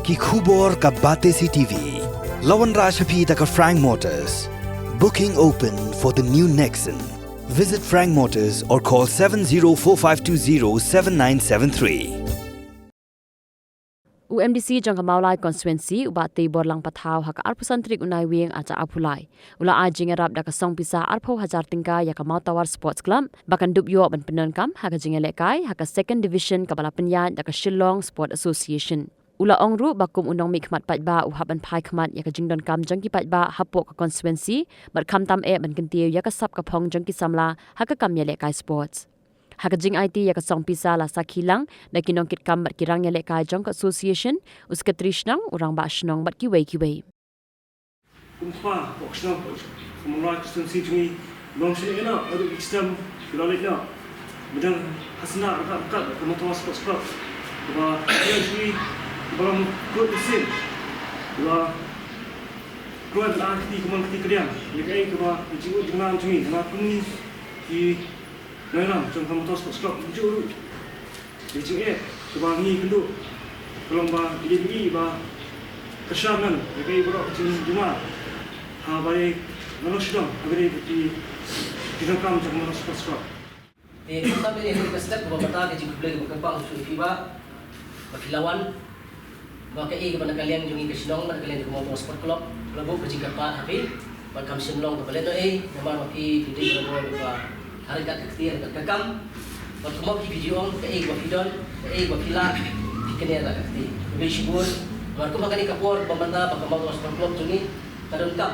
Ki khubor ka bate CTV. Lawan Rajhapi taka Frank Motors. Booking open for the new Nexon. Visit Frank Motors or call 7045207973. UMDC jangka maulai konstituensi ubati borlang patau haka arpusantrik unai wing aca apulai. Ula ajing erap daka song pisah arpau hajar tingka yaka Mautawar Sports Club bahkan dub yo ban penenkam haka jingelekai haka second division kabala penyan daka Shillong Sport Association. Ula ongru bakum unong mikmat patba uhaban pai kmat yaka jingdon kam jangki patba hapok ka konstituensi bat kam tam ban kentiu yaka sap kapong jangki samla haka kam yelekai sports. Hakajing IT ya kasong pisa la sakilang na kinongkit kam bat kirang yalek ka jong association uska trishnang urang ba shnong bat kiwei. Kumpa oksnam kumulai kusum si jungi long shi ena adu islam kilalik na medang hasna rakat Mautawar Sports Club ba ya jungi balam good isim ba kuat la ti kuman ti kriam ni kai ba jingu jingan jungi na kuni ki Naram jangka Mautawar Sports Club juru dijing kebangi kendu kalau ba ini ba kesangan bagi berok jing juma ha bari manusia bagi di jangka Mautawar Sports Club kita beri step beberapa ke jing boleh berkembang untuk FIBA berkilawan bakai kepada kalian jungi kesinong pada kalian di Mautawar Sports Club lebih berjingka pak tapi bakam simlong kepada itu nama bagi video berbuat harga kecil harga kekam buat kemau video ke wakidon ke wakila dikene harga kecil lebih syukur baru makan kapur pemanda bakal Mautawar Sports Club ini kadang kam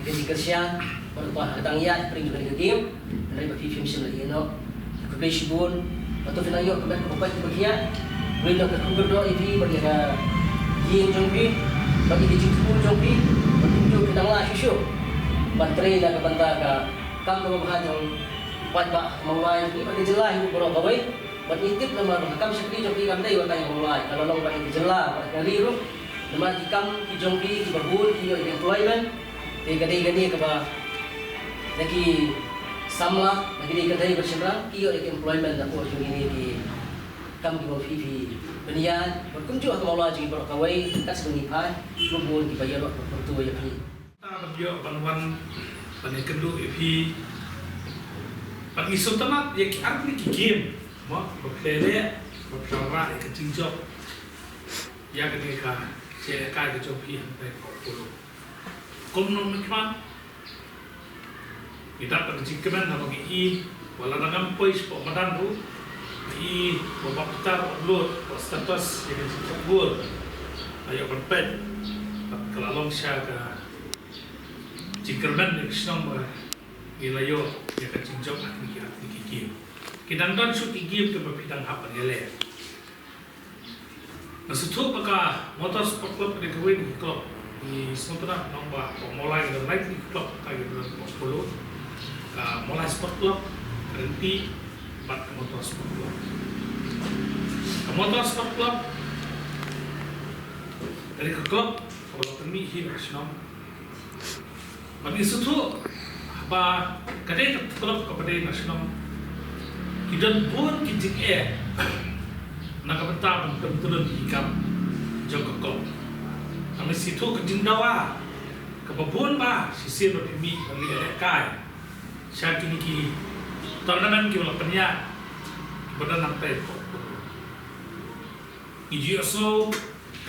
dikasih kerja baru bah kadang ya pering juga di game dari bagi film lagi no lebih syukur atau finayo kemudian kemudian bagian boleh nak berdoa ini bagi yang jombi bagi dijemput jombi bertunjuk ke dalam isu baterai dah kebentar ke kam bahajong buat bah mulai ini bagi jelas ibu berok kawai buat itip nama kam sekali jombi kam dai wakai mulai kalau long bagi jelas kali ru nama kam ki jombi ki berbun ki employment te gadi ke bah lagi samla lagi di kedai berseberang ki employment aku ini di kam ki fifi benian berkunjung ke maulai ji berok kawai kat sebengi pai berbun ki bayar waktu pertu ya pi Yo banwan panekendu ipi pagi sultanat ya arti ki game mo beplele beplara ke jingjok ya ketika saya kai ke jopi sampai puluh komnom mikman kita pergi kemen nama ki wala nangam pois po madan bu i bapak putar upload status yang disebut ayo berpen kalau saya ke Jingkerman yang senang wilayah yang kecil jauh ni kiki. Kita nonton shoot kiki ke bidang apa ni le. Nasutu maka Mautawar Sports Club ni kawin klub di sementara nombor mulai dari naik ni klub kaya dalam 10. Mulai Sport Club berhenti bat ke Mautawar Sports Club. Mautawar Sports Club dari ke klub kalau kami hidup senang. Bagi suatu apa kadang klub kepada nasional kita pun kita nak bentar turun ikam jauh klub. Kami situ kejindawa kebun bah sisir berpimi bagi elekai. Saya kini ki turnamen kita lapanya kepada nanti. Iji aso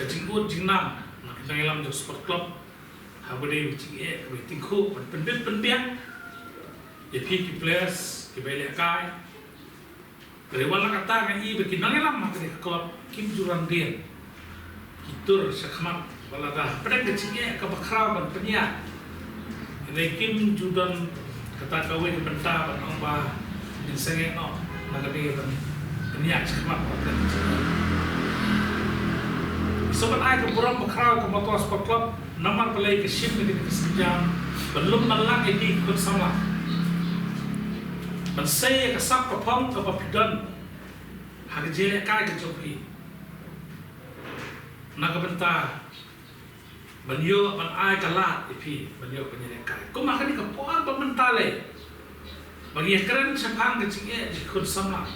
kejingut jinang nak kita ngelam jauh sport club. Habis dia tingku pendiam ya pi players ke balik kai dari wala kata kan i bikin nangelam mak ke klub kim jurang dia kitur sakmat wala dah pada kecilnya ke bakrau ban penya ini kim judan kata kawin bentar ban amba di senge no nak dia ban penya sakmat sobat ai ke burang bakrau ke Mautawar Sports Club nomor pelai ke ship di kesejam belum nalak ini ikut sama saya kesak kepong ke papidan hari jelek kai ke jopi nak bentar banyo ban ai kalat ipi banyo penyelek kai ko makan di kepong pementale bagi keren sepang ke ciknya ikut sama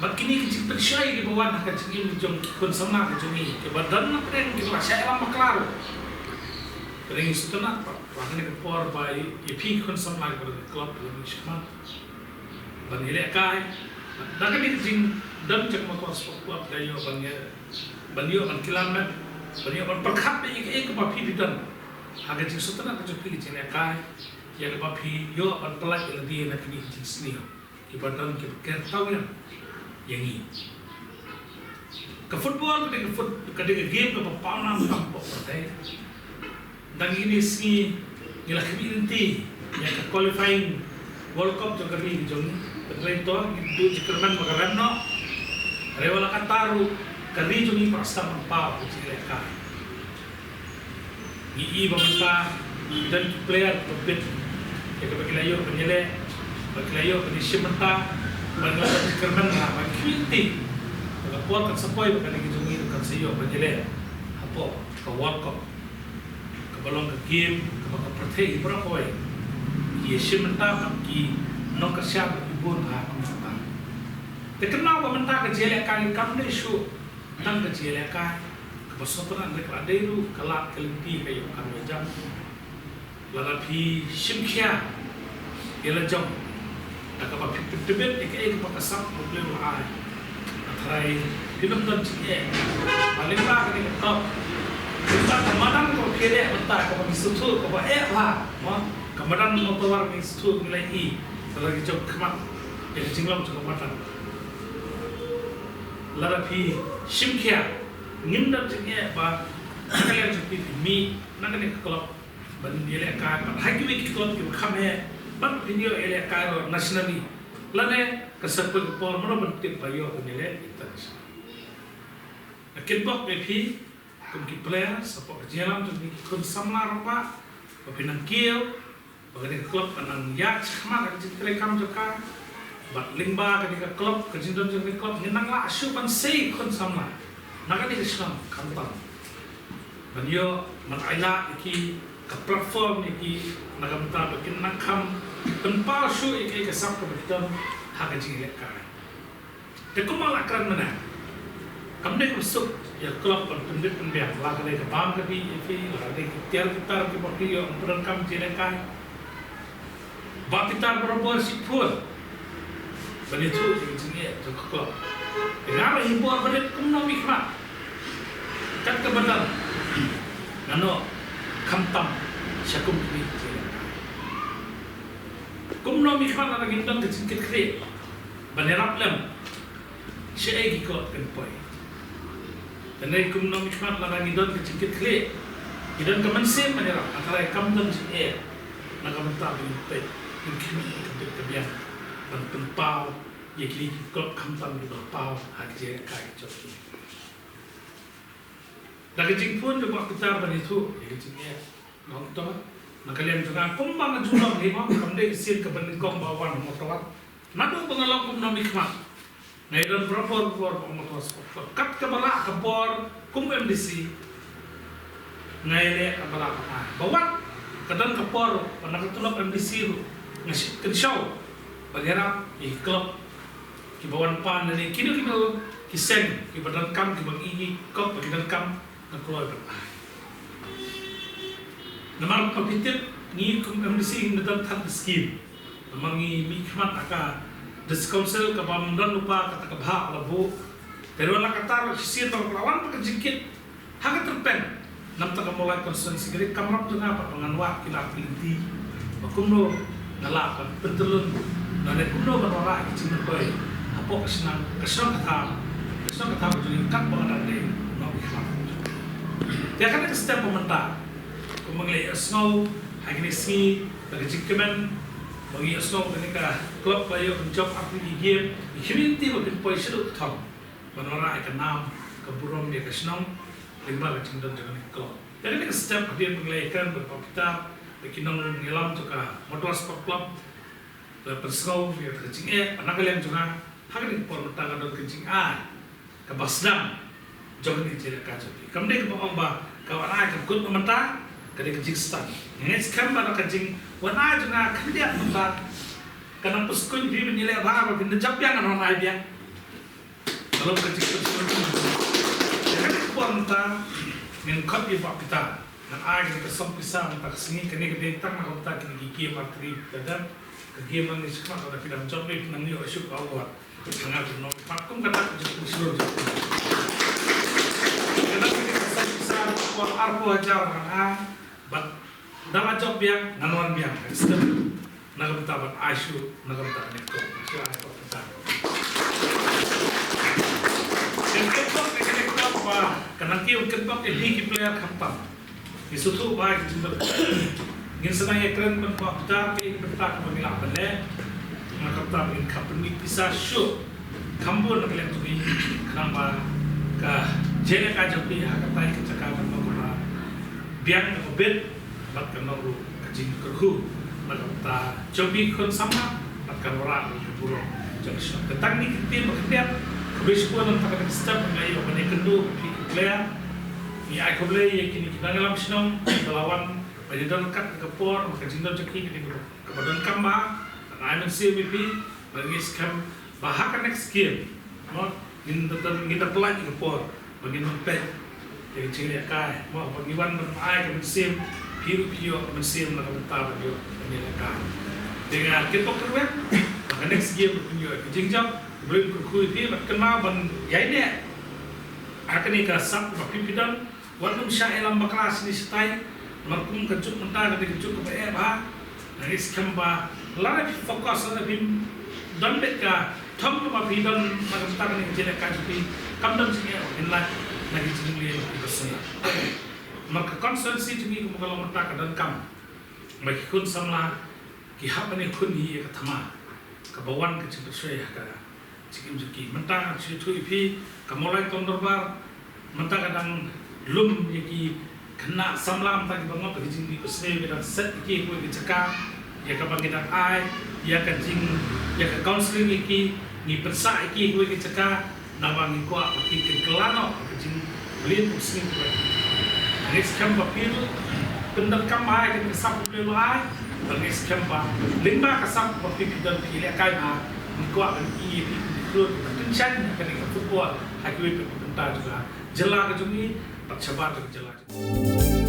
Bakini kecil persyai ke bawah nak kecil ini jom kon sama ke jumi ke badan nak keren ke saya lama klaro kering itu nak bahkan ke por by ipi kon sama ke klub dalam Islam banyak kai dan kan ini dan cek motor sport club dayo banyak kilamet banyak perkat ke bapi bidan agak jing itu nak kecil kecil kai yang bapi yo pelak lebih nak ini jing sini ke badan ke tahu ya yang ini ke football ke game ke papanan tampak pertai dan ini sih nila kami inti yang ke qualifying World Cup juga kami jom betul itu itu kerman makaran no rewala kataru kami jom ini pasta mampa uji mereka ini bapa dan player pembet yang kebagilayo penyele bagilayo penyementa Bangladesh kerman lah, makinti. Kalau puas kan sepoi bukan lagi jumpa kan siyo berjalan. Apa? Ke World Cup, ke balong ke game, ke bakal pertei berapa way? Ia sementara ki nok kerja beribun ha pemerintah. Terkenal pemerintah kejelek kali kamu isu tentang kejelek kali kebesaran mereka ada itu kelak kelimpi kayu kami jam. Lalapi simkia, ia jam. Agak apa pipit-pipit ikai kepakasap problem ai atrai film dan cie paling lah kini top kita kemadan ko kere beta ko bisutu ko ba lah mo kemadan motor ni stu nilai i lagi jauh kemat yang jinglam juga matan larapi simkia ngimdan cie ba kalian seperti mi nakane kelop ban ele ka hagi wiki kelop ki khame Bang video elek karo nasionali, lane kesepul por mana bentuk bayo penilai internasional. Kitbok BP, kumki player, support jalan tu ni kun samla ropa, pinang kiel, bagaimana klub anang yak sama kerja terekam juga, bat limba ketika klub kerja dan juga klub ngenang lah asupan say kun samla, naga ni Islam kantor, banyo mataila iki ke platform iki nagamta bikin nakam tanpa su iki kesap ke betul hak jinglet kai. Tekum malakran mana? Kamne kusuk ya klub penduduk pendiam lah kali ke bam ke di iki lah di tiar kita ke baki yo peran kam jinglet kai. Bak kita berapa sipur. Bani tu jinglet tu klub. Kenapa hibuan balik kumno mikmat? Kat ke badal. Nano kamtam syakum ni kumno mikhan ana gindan ke cingkit kre banerap lem syai gikot kan poi tanai kumno mikhan ana gindan ke cingkit kre gidan ke mense banerap antara kamtam je naga menta bin pe mungkin ke kebian dan tempau ye kli klub kamtam di pau haje kai joki Lagi jingpun juga kita beritu, jadi jingnya nonton. Nakalian juga kumbang jual lima, kemudian isin kebenin kong bawan motor. Nado pengalau kum nomikmat. Ngaidan berapa motor sport. Kat kebala kebor kum MDC. Ngaile kebala apa? Bawan kadang kebor pernah ketulap MDC lu ngasih kersau. Bagera klub kibawan pan dan kini kiseng kibadan kam kibang ini kop bagidan kam keluar berapa? Nama kompetitif ni komisi mendapat hak skim. Nama ni mikmat aka diskonsel kepamundan lupa kata kebah labu. Dari mana kata sisi atau lawan pekerjikit hak terpen. Nampak mulai konsensi jadi kamar tu apa penganwat kita pilih. Bakumno ngalapan pentelun. Nade kumno berwara kecil berkoi. Apa kesenang kata jadi kat pengadaan deh. Dia kan ada setiap pemerintah. Kemudian snow, hari ini bagi jikeman, bagi snow ketika klub bayo job aku di game, community bagi poin sedut tam. Menora ikan nam, keburom dia kesenang, lima kecil dan jangan klub. Jadi ini setiap dia mengelaikan beberapa kita, bagi nong ngelam juga motor sport club, lepas snow dia kecing anak kalian juga hari ini pemerintah kan kecing ke Basdam. Jangan dicari kacau. Kemudian ke Bawang kawan ayah kekut pemerintah, kadang kecing stan. Ini sekarang baru kecing, wan ayah juga kemudian pemerintah. Karena peskun dia menilai barang, bagi nejap yang orang ayah dia. Kalau kecil jangan kuantan menkot di bawah kita. Dan air kesam pisah tak sini kini kita tak nak kita kini gigi materi dan gigi mana sekarang kalau kita mencoba nanti asyik awal sangat benar. Pakum kata kecil Kita kesam pisah kuat arpo ajar bat dalam job yang nanuan yang sistem nak kita bat asyik nak kita nekko asyik apa kita. Yang kedua kita apa karena kita kedua ini player kampang. Isutu baik jumlah. Ingin senang ekran berkuat kita bertak mengelak balik. Maka kita ingin company bisa show. Kampun nak lihat tu ni kenapa ke jenak aja pi hak kita kecakapan nak biang bed bat kena ru kecing kerhu. Maka kita cobi kon sama bat kan orang buruk jadi tentang ni kita berketiap kebesuan untuk kita step mengayu menekendu player. Ni aku boleh kini kita dalam senang melawan pada dalam kat kepor maka jindal jeki kini ke badan kamba dan IMC BP bagi skam bahkan next game mau kita pelan kepor bagi numpet jadi ciri kai mau bagi wan bermain ke musim piru musim nak betah bagi ini lekat dengan kita kerja maka next game berkunjung jingjam boleh berkuih dia kenal ban ya ini akan ikasap bagi pidan Waktu syailam kelas ni setai, makum kecut mentah dari kecut ke bah, dari skamba, lalu fokus lebih dan mereka thom ke bapi dan mentah ni jadi kaji, kamdan sini inlah lagi jenis lebih besar. Maka konsensi jadi kalau mentah kedan kam, bagi kun samla kihap ni kun ni ketama, kebawan kecil besar ke cikim cikim mentah citu ipi, kamulai tondorbar mentah kadang lum yaki kena samlam tak bangun bagi jing di pesne bidang set yaki kue kecekam ya ke bangkitan ai ya ke jing ya ke counseling yaki ni persa yaki kue kecekam nawang ni kuat bagi kelano ke jing beli pesne kue next kampa pilu pendar kam ai ke kesam pilu ai next kampa lima kesam bagi bidang pilih kai ma ni kuat bagi pilu kencang ke ni football aku itu pentas juga jelas ke jumi Pak Cabar jelas.